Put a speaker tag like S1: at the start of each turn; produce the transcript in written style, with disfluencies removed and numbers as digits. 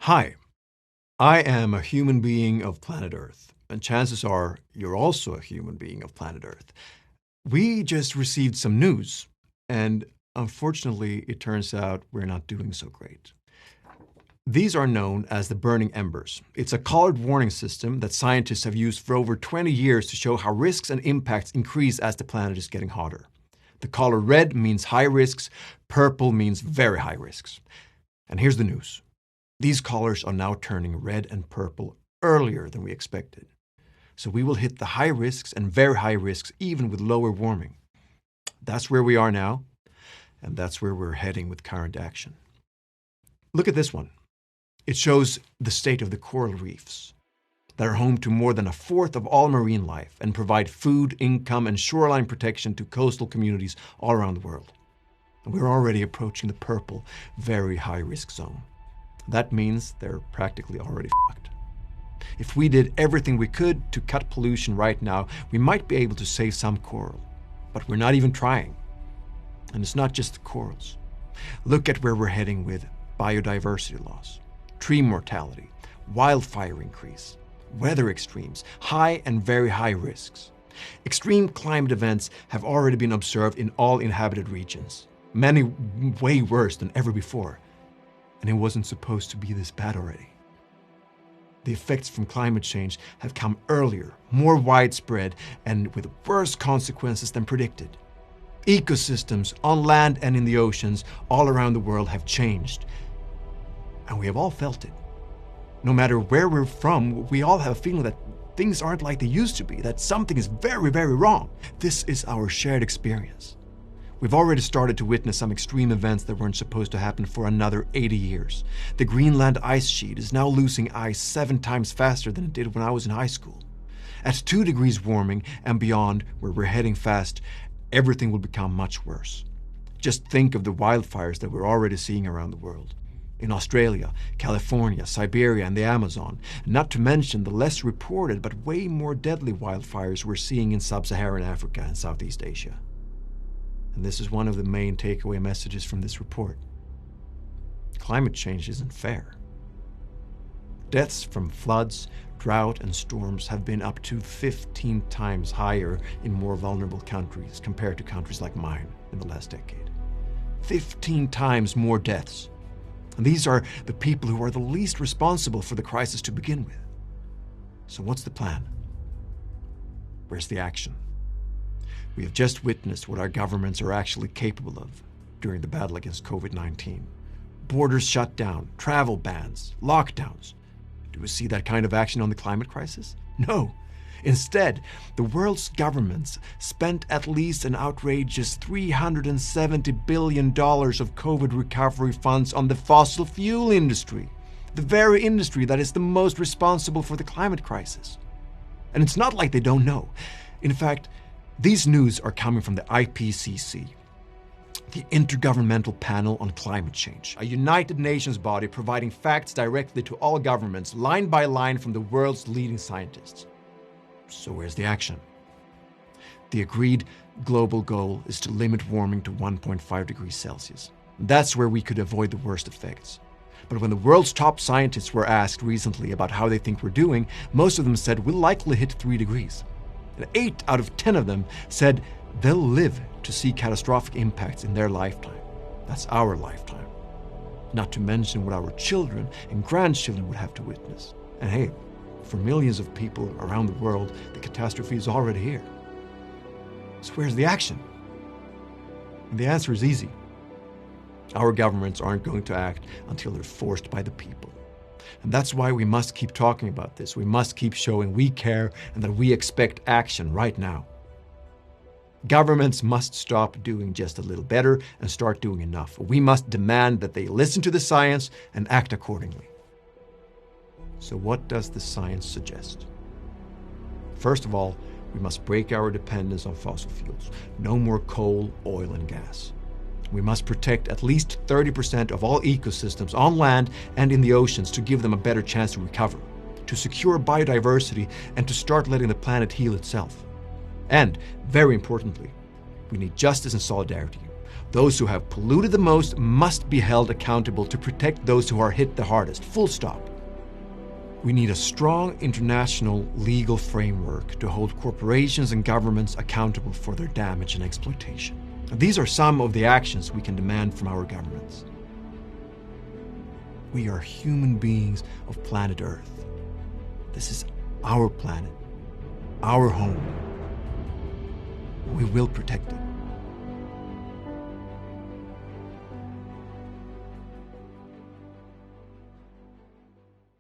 S1: Hi, I am a human being of planet Earth, and chances are you're also a human being of planet Earth. We just received some news, and unfortunately, it turns out we're not doing so great. These are known as the burning embers. It's a colored warning system that scientists have used for over 20 years to show how risks and impacts increase as the planet is getting hotter. The color red means high risks, purple means very high risks. And here's the news. These colors are now turning red and purple earlier than we expected. So we will hit the high risks and very high risks even with lower warming. That's where we are now, and that's where we're heading with current action. Look at this one. It shows the state of the coral reefs that are home to more than a fourth of all marine life and provide food, income, and shoreline protection to coastal communities all around the world. And we're already approaching the purple, very high risk zone. That means they're practically already fucked. If we did everything we could to cut pollution right now, we might be able to save some coral. But we're not even trying. And it's not just the corals. Look at where we're heading with biodiversity loss, tree mortality, wildfire increase, weather extremes, high and very high risks. Extreme climate events have already been observed in all inhabited regions, many way worse than ever before. And it wasn't supposed to be this bad already. The effects from climate change have come earlier, more widespread, and with worse consequences than predicted. Ecosystems on land and in the oceans all around the world have changed. And we have all felt it. No matter where we're from, we all have a feeling that things aren't like they used to be, that something is very, very wrong. This is our shared experience. We've already started to witness some extreme events that weren't supposed to happen for another 80 years. The Greenland ice sheet is now losing ice 7 times faster than it did when I was in high school. At 2 degrees warming and beyond, where we're heading fast, everything will become much worse. Just think of the wildfires that we're already seeing around the world. In Australia, California, Siberia, and the Amazon, not to mention the less reported but way more deadly wildfires we're seeing in sub-Saharan Africa and Southeast Asia. And this is one of the main takeaway messages from this report. Climate change isn't fair. Deaths from floods, drought, and storms have been up to 15 times higher in more vulnerable countries compared to countries like mine in the last decade. 15 times more deaths. And these are the people who are the least responsible for the crisis to begin with. So what's the plan? Where's the action? We have just witnessed what our governments are actually capable of during the battle against COVID-19. Borders shut down, travel bans, lockdowns. Do we see that kind of action on the climate crisis? No. Instead, the world's governments spent at least an outrageous $370 billion of COVID recovery funds on the fossil fuel industry, the very industry that is the most responsible for the climate crisis. And it's not like they don't know. In fact, these news are coming from the IPCC, the Intergovernmental Panel on Climate Change, a United Nations body providing facts directly to all governments, line by line from the world's leading scientists. So where's the action? The agreed global goal is to limit warming to 1.5 degrees Celsius. That's where we could avoid the worst effects. But when the world's top scientists were asked recently about how they think we're doing, most of them said we'll likely hit 3 degrees. And 8 out of 10 of them said they'll live to see catastrophic impacts in their lifetime. That's our lifetime. Not to mention what our children and grandchildren would have to witness. And hey, for millions of people around the world, the catastrophe is already here. So where's the action? And the answer is easy. Our governments aren't going to act until they're forced by the people. And that's why we must keep talking about this. We must keep showing we care and that we expect action right now. Governments must stop doing just a little better and start doing enough. We must demand that they listen to the science and act accordingly. So what does the science suggest? First of all, we must break our dependence on fossil fuels. No more coal, oil, and gas. We must protect at least 30% of all ecosystems on land and in the oceans to give them a better chance to recover, to secure biodiversity, and to start letting the planet heal itself. And, very importantly, we need justice and solidarity. Those who have polluted the most must be held accountable to protect those who are hit the hardest, full stop. We need a strong international legal framework to hold corporations and governments accountable for their damage and exploitation. These are some of the actions we can demand from our governments. We are human beings of planet Earth. This is our planet, our home. We will protect it.